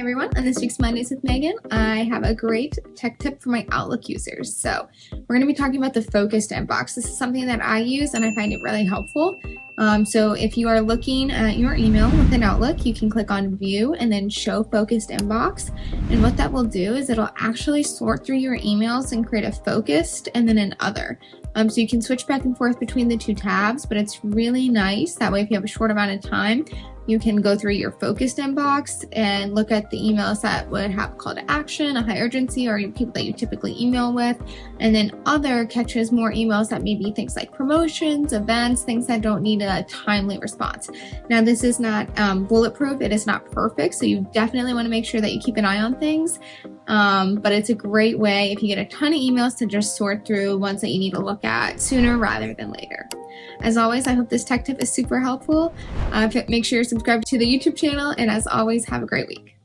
everyone, on this week's Mondays with Megan, I have a great tech tip for my Outlook users. So we're going to be talking about the focused inbox. This is something that I use and I find it really helpful. So if you are looking at your email within Outlook, you can click on View and then Show Focused Inbox. And what that will do is it'll actually sort through your emails and create a focused and then an other. So you can switch back and forth between the two tabs, but it's really nice. That way, if you have a short amount of time, you can go through your focused inbox and look at the emails that would have a call to action, a high urgency, or people that you typically email with. And then other catches more emails that may be things like promotions, events, things that don't need a timely response. Now, this is not bulletproof. It is not perfect. So you definitely want to make sure that you keep an eye on things. But it's a great way if you get a ton of emails to just sort through ones that you need to look at sooner rather than later. As always, I hope this tech tip is super helpful. Make sure you're subscribed to the YouTube channel, and as always, have a great week.